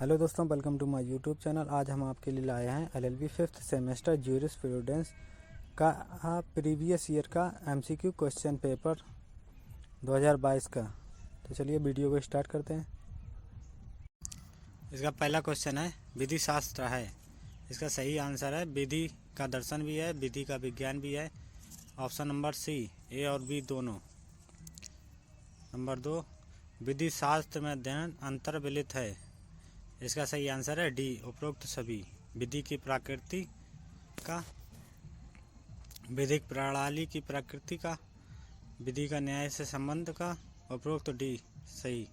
Hello दोस्तों, welcome to my YouTube channel. आज हम आपके लिए लाए हैं एलएलबी 5th सेमेस्टर ज्यूरिस्प्रूडेंस का प्रीवियस ईयर का एमसीक्यू क्वेश्चन पेपर 2022 का। तो चलिए वीडियो को स्टार्ट करते हैं। इसका पहला क्वेश्चन है विधि शास्त्र है। इसका सही आंसर है विधि का दर्शन भी है, विधि का विज्ञान भी है। ऑप्शन नंबर सी, ए और बी दोनों। नंबर 2, विधि शास्त्र में अध्ययन अंतर्विलित है। इसका सही आंसर है डी, उपरोक्त सभी। विधि की प्रकृति का, विधिक प्रणाली की प्रकृति का, विधि का न्याय से संबंध का, उपरोक्त डी सही।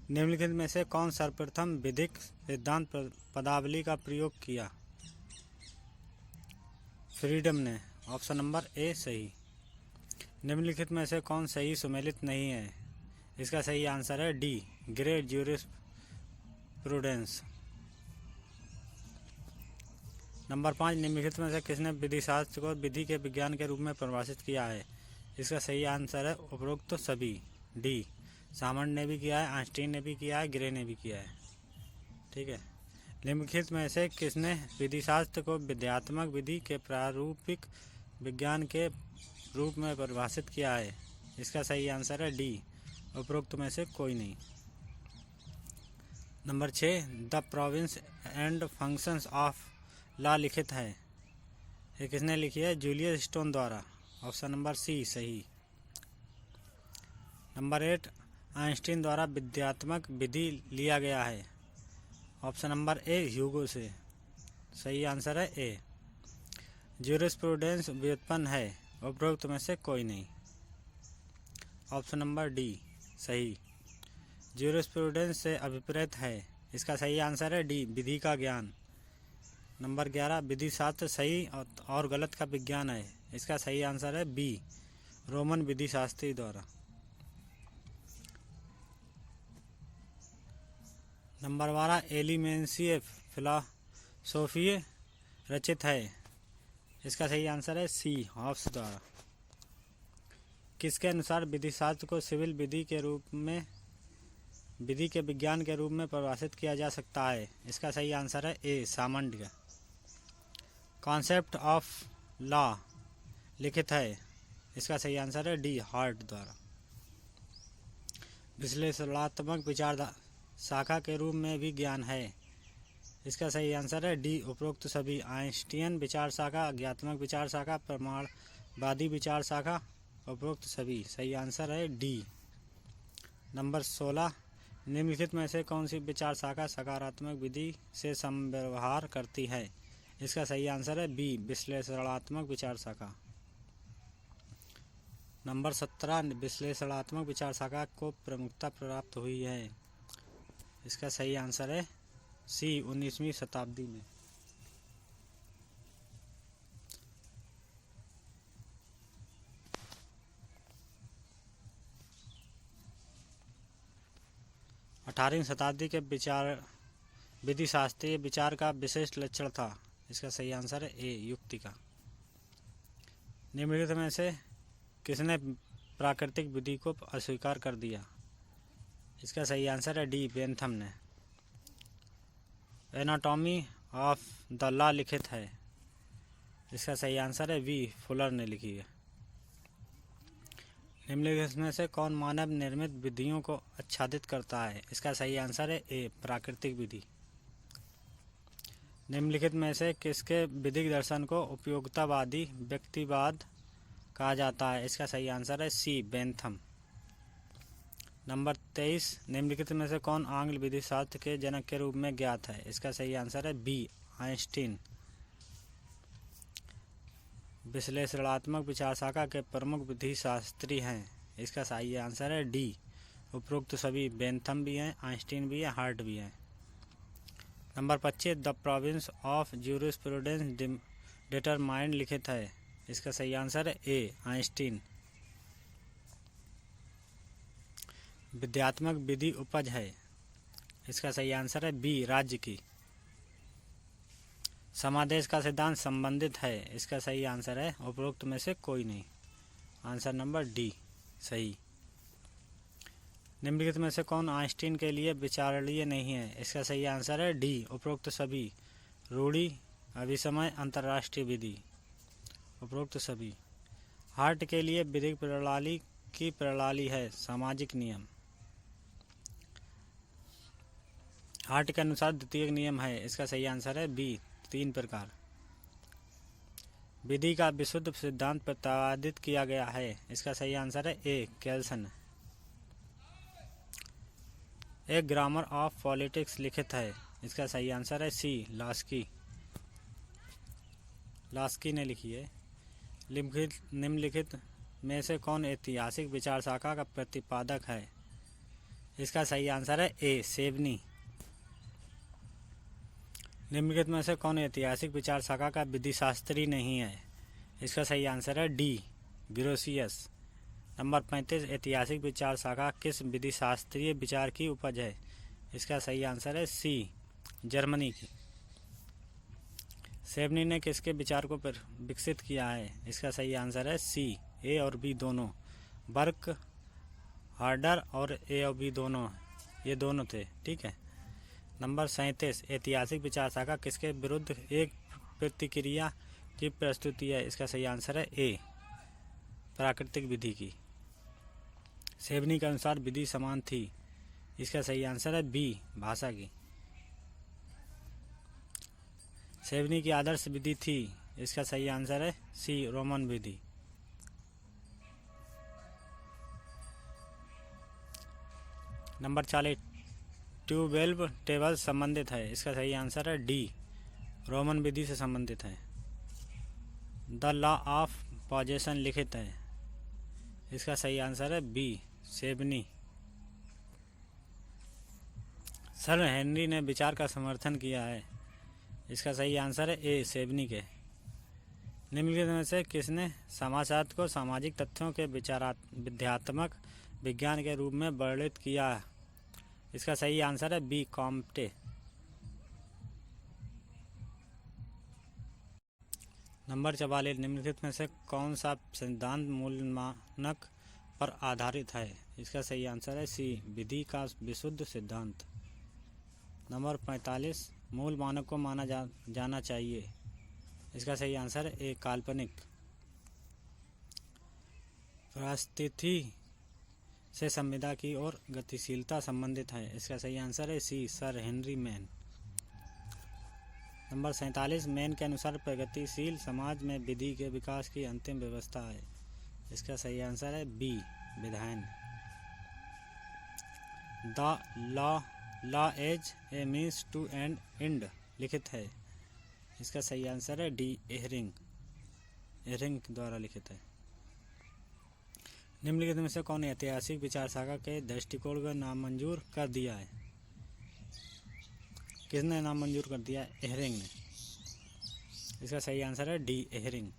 निम्नलिखित में से कौन सर्वप्रथम विधिक सिद्धांत पदावली का प्रयोग किया? फ्रीडम ने। ऑप्शन नंबर ए सही। निम्नलिखित में से कौन सही सुमेलित नहीं है? इसका सही आंसर है डी, ग्रेट ज्यूरिस्प्रूडेंस। नंबर 5, निम्नलिखित में से किसने विधि शास्त्र को विधि के विज्ञान के रूप में परिभाषित किया है? इसका सही आंसर है उपरोक्त सभी, डी। सामंत ने भी किया है, आइंस्टीन ने भी किया है, ग्रे ने भी किया है। ठीक है। निम्नलिखित में से किसने विधि शास्त्र को विध्यात्मक विधि के प्रारूपिक विज्ञान के रूप में परिभाषित किया है? इसका सही आंसर है डी, उपरोक्त में से कोई नहीं। Number 6, the province and functions of law लिखित है। ये किसने लिखी है? जूलियस स्टोन द्वारा। ऑप्शन नंबर सी सही। नंबर 8, आइंस्टीन द्वारा विध्यात्मक विधि लिया गया है। ऑप्शन नंबर ए, ह्यूगो से। सही आंसर है ए। ज्यूरिस्प्रूडेंस व्युत्पन्न है, उपरोक्त में से कोई नहीं। ऑप्शन नंबर डी सही। ज्यूरिस्प्रूडेंस से अभिप्रेत है। इसका सही आंसर है डी, विधि का ज्ञान। नंबर 11, विधि शास्त्र सही और गलत का विज्ञान है। इसका सही आंसर है बी, रोमन विधि शास्त्री द्वारा। नंबर 12, एलिमेंशिये फिलॉसफी रचित है। इसका सही आंसर है सी, हॉब्स द्वारा। किसके अनुसार विधि शास्त्र को सिविल विधि के रूप में, विधि के विज्ञान के रूप में परिभाषित किया जा सकता है? इसका सही आंसर है ए, सामंत का। कॉन्सेप्ट ऑफ लॉ लिखित है। इसका सही आंसर है डी, हार्ट द्वारा। विश्लेषणात्मक विचार शाखा के रूप में भी ज्ञान है। इसका सही आंसर है डी, उपरोक्त सभी। आइंस्टीन विचार शाखा, अज्ञात्मक विचार शाखा, प्रमाणवादी विचार शाखा, उपरोक्त सभी। सही आंसर है डी। नंबर 16, निम्नलिखित में से कौन सी विचार शाखा सकारात्मक विधि से समव्यवहार करती है? इसका सही आंसर है बी, विश्लेषणात्मक विचार शाखा। नंबर 17, विश्लेषणात्मक विचार शाखा को प्रमुखता प्राप्त हुई है। इसका सही आंसर है सी, 19वीं शताब्दी में। अठारहवीं शताब्दी के विधि शास्त्रीय विचार का विशिष्ट लक्षण था। इसका सही आंसर है ए, युक्ति का। निम्नलिखित में से किसने प्राकृतिक विधि को अस्वीकार कर दिया? इसका सही आंसर है डी, बेंथम ने। एनाटॉमी ऑफ द लॉ लिखित है। इसका सही आंसर है बी, फुलर ने लिखी है। निम्नलिखित में से कौन मानव निर्मित विधियों को आच्छादित करता है? इसका सही आंसर है ए, प्राकृतिक विधि। निम्नलिखित में से किसके विधिक दर्शन को उपयोगितावादी व्यक्तिवाद कहा जाता है? इसका सही आंसर है सी, बेंथम। नंबर 23, निम्नलिखित में से कौन आंग्ल विधि शास्त्र के जनक के रूप में ज्ञात है? इसका सही आंसर है बी, आइंस्टीन। विश्लेषणात्मक विचार शाखा के प्रमुख विधि शास्त्री हैं। इसका सही आंसर है डी, उपरोक्त सभी। बेंथम भी हैं, आइंस्टीन भी हैं, हार्ट भी हैं। Number 25, the province of jurisprudence determined लिखित है। इसका सही आंसर है ए, आइंस्टीन। विध्यात्मक विधि उपज है। इसका सही आंसर है बी, राज्य की। समादेश का सिद्धांत संबंधित है। इसका सही आंसर है उपरोक्त में से कोई नहीं। आंसर नंबर डी सही। निम्नलिखित में से कौन आइंस्टीन के लिए विचारणीय नहीं है? इसका सही आंसर है डी, उपरोक्त सभी। रूढ़ि, अभिसमय, अंतर्राष्ट्रीय विधि। उपरोक्त सभी। हार्ट के लिए विधिक प्रणाली की प्रणाली है सामाजिक नियम। हार्ट के अनुसार द्वितीय नियम है। इसका सही आंसर है बी, 3 प्रकार। विधि का विशुद्ध सिद्धांत प्रतिपादित किया गया है। इसका सही आंसर है ए, केल्सन। एक ग्रामर ऑफ पॉलिटिक्स लिखित है। इसका सही आंसर है सी, लास्की। लास्की ने लिखी है। निम्नलिखित में से कौन ऐतिहासिक विचार शाखा का प्रतिपादक है? इसका सही आंसर है ए, सेबनी। निम्नलिखित में से कौन ऐतिहासिक विचार शाखा का विधिशास्त्री नहीं है? इसका सही आंसर है डी, ग्रोसियस। नंबर 35, ऐतिहासिक विचार शाखा किस विधिशास्त्रीय विचार की उपज है? इसका सही आंसर है सी, जर्मनी की। सेबनी ने किसके विचार को विकसित किया है? इसका सही आंसर है सी, ए और बी दोनों। बर्क, हार्डर और ए और बी दोनों, ये दोनों थे। ठीक है। नंबर 37, ऐतिहासिक विचार शाखा किसके विरुद्ध एक प्रतिक्रिया की प्रस्तुति है? इसका सही आंसर है ए, प्राकृतिक विधि की। सेबनी के अनुसार विधि समान थी। इसका सही आंसर है बी, भाषा की। सेबनी की आदर्श विधि थी। इसका सही आंसर है सी, रोमन विधि। नंबर 40, 12 टेबल संबंधित है। इसका सही आंसर है डी, रोमन विधि से संबंधित है। द लॉ ऑफ पॉजेशन लिखित है। इसका सही आंसर है बी, सेबनी। सर हेनरी ने विचार का समर्थन किया है। इसका सही आंसर है ए, सेबनी के। निम्नलिखित में से किसने समाजशास्त्र को सामाजिक तथ्यों के विध्यात्मक विज्ञान के रूप में वर्णित किया? इसका सही आंसर है बी, कॉम्टे। नंबर 44, निम्नलिखित में से कौन सा सिद्धांत मूल मानक पर आधारित है? इसका सही आंसर है सी, विधि का विशुद्ध सिद्धांत। नंबर 45, मूल मानक को माना जाना चाहिए। इसका सही आंसर है ए, काल्पनिक। परिस्थिति से संविदा की और गतिशीलता संबंधित है। इसका सही आंसर है C, sir Henry Maine. Number 47, Maine के अनुसार प्रगतिशील समाज में विधि के विकास की अंतिम व्यवस्था है। इसका सही आंसर है बी, विधान। The law as a means to end end लिखित है। इसका सही आंसर है डी, एहरिंग। एहरिंग द्वारा लिखित है। निम्नलिखित में से कौन ऐतिहासिक विचार शाखा के दृष्टिकोण को नामंजूर कर दिया है? किसने नामंजूर कर दिया? एहरिंग ने। इसका सही आंसर है डी, एहरिंग।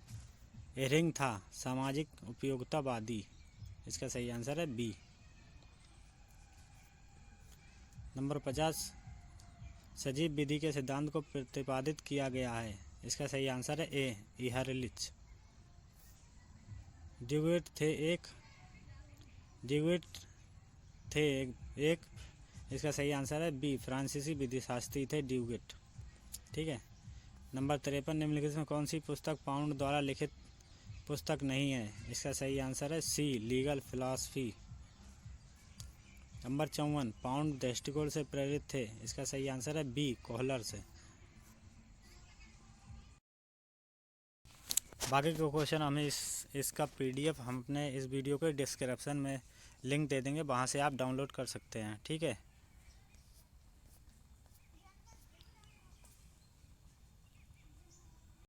एहरिंग था सामाजिक उपयोगितावादी। इसका सही आंसर है बी। नंबर 50, सजीव विधि के सिद्धांत को प्रतिपादित किया गया है। इसका सही आंसर है ए, इहरलिच। ड्यूगेट थे एक। इसका सही आंसर है बी, फ्रांसीसी विधिशास्त्री थे ड्यूगेट। ठीक है। नंबर 53, निम्नलिखित में कौन सी पुस्तक पाउंड द्वारा लिखित पुस्तक नहीं है? इसका सही आंसर है सी, लीगल फिलॉसफी। नंबर 54, पाउंड दृष्टिकोण से प्रेरित थे। इसका सही आंसर है बी, कोहलर से। बाकी के क्वेश्चन हमें इसका पीडीएफ हम अपने इस वीडियो के डिस्क्रिप्शन में लिंक दे देंगे, वहाँ से आप डाउनलोड कर सकते हैं। ठीक है।